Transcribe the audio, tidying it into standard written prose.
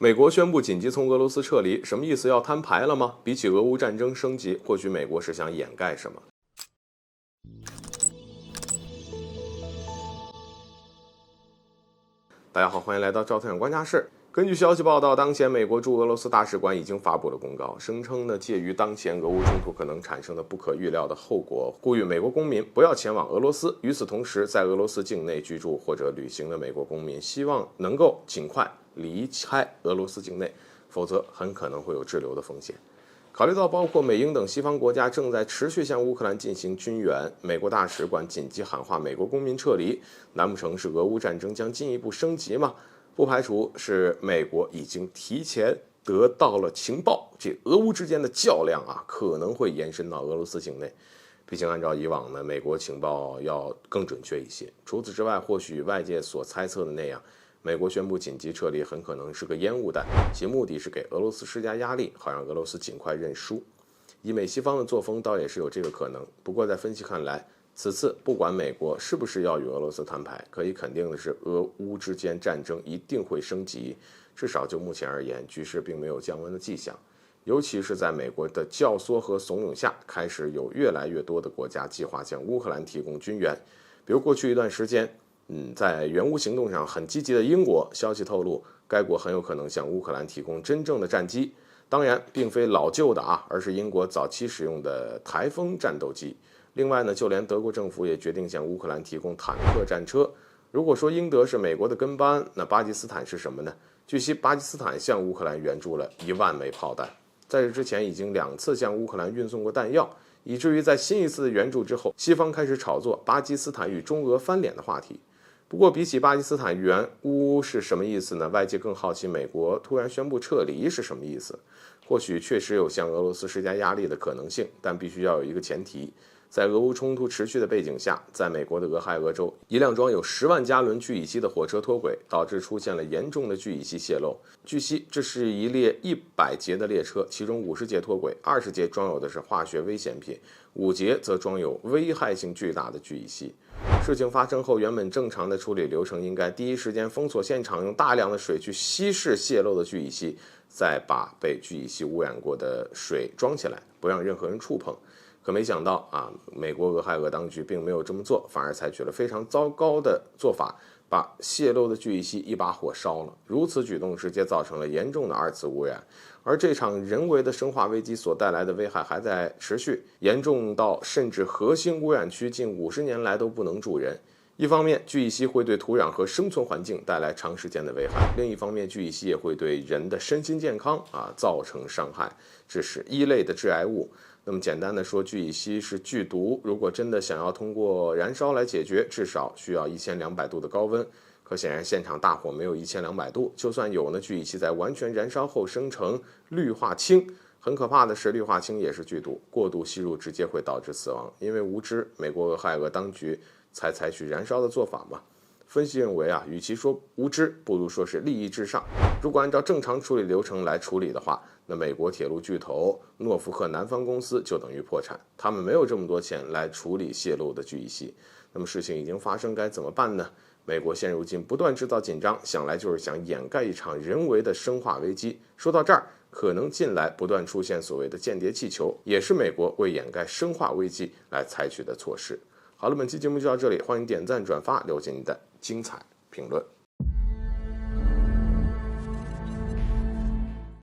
美国宣布紧急从俄罗斯撤离，什么意思？要摊牌了吗？比起俄乌战争升级，或许美国是想掩盖什么？大家好，欢迎来到赵太阳观察室。根据消息报道，当前美国驻俄罗斯大使馆已经发布了公告，声称呢，介于当前俄乌冲突可能产生的不可预料的后果，呼吁美国公民不要前往俄罗斯。与此同时，在俄罗斯境内居住或者旅行的美国公民，希望能够尽快离开俄罗斯境内，否则很可能会有滞留的风险。考虑到包括美英等西方国家正在持续向乌克兰进行军援，美国大使馆紧急喊话美国公民撤离，难不成是俄乌战争将进一步升级吗？不排除是美国已经提前得到了情报，这俄乌之间的较量可能会延伸到俄罗斯境内。毕竟按照以往呢，美国情报要更准确一些。除此之外，或许外界所猜测的那样，美国宣布紧急撤离很可能是个烟雾弹，其目的是给俄罗斯施加压力，好让俄罗斯尽快认输。以美西方的作风，倒也是有这个可能。不过在分析看来，此次不管美国是不是要与俄罗斯摊牌，可以肯定的是，俄乌之间战争一定会升级。至少就目前而言，局势并没有降温的迹象。尤其是在美国的教唆和怂恿下，开始有越来越多的国家计划向乌克兰提供军援。比如过去一段时间，在援乌行动上很积极的英国，消息透露，该国很有可能向乌克兰提供真正的战机。当然，并非老旧的而是英国早期使用的台风战斗机。另外呢，就连德国政府也决定向乌克兰提供坦克战车。如果说英德是美国的跟班，那巴基斯坦是什么呢？据悉，巴基斯坦向乌克兰援助了1万枚炮弹，在这之前已经2次向乌克兰运送过弹药，以至于在新一次的援助之后，西方开始炒作巴基斯坦与中俄翻脸的话题。不过比起巴基斯坦援乌是什么意思呢？外界更好奇美国突然宣布撤离是什么意思。或许确实有向俄罗斯施加压力的可能性，但必须要有一个前提，在俄乌冲突持续的背景下，在美国的俄亥俄州，一辆装有10万加仑聚乙烯的火车脱轨，导致出现了严重的聚乙烯泄漏。据悉，这是一列100节的列车，其中50节脱轨，20节装有的是化学危险品，5节则装有危害性巨大的聚乙烯。事情发生后，原本正常的处理流程应该第一时间封锁现场，用大量的水去稀释泄漏的聚乙烯，再把被聚乙烯污染过的水装起来，不让任何人触碰。可没想到美国俄亥俄当局并没有这么做，反而采取了非常糟糕的做法，把泄漏的聚乙烯一把火烧了。如此举动直接造成了严重的2次污染，而这场人为的生化危机所带来的危害还在持续，严重到甚至核心污染区近50年来都不能住人。一方面，聚乙烯会对土壤和生存环境带来长时间的危害；另一方面，聚乙烯也会对人的身心健康造成伤害，这是一类的致癌物。那么简单的说，聚乙烯是剧毒，如果真的想要通过燃烧来解决，至少需要1200度的高温。可显然现场大火没有1200度，就算有呢，聚乙烯在完全燃烧后生成氯化氢。很可怕的是，氯化氢也是剧毒，过度吸入直接会导致死亡。因为无知，美国俄亥俄当局才采取燃烧的做法嘛。分析认为与其说无知，不如说是利益至上。如果按照正常处理流程来处理的话，那美国铁路巨头诺福克南方公司就等于破产，他们没有这么多钱来处理泄漏的聚乙烯。那么事情已经发生，该怎么办呢？美国现如今不断制造紧张，想来就是想掩盖一场人为的生化危机。说到这儿，可能近来不断出现所谓的间谍气球，也是美国为掩盖生化危机来采取的措施。好了，本期节目就到这里，欢迎点赞转发，留下您的精彩评论。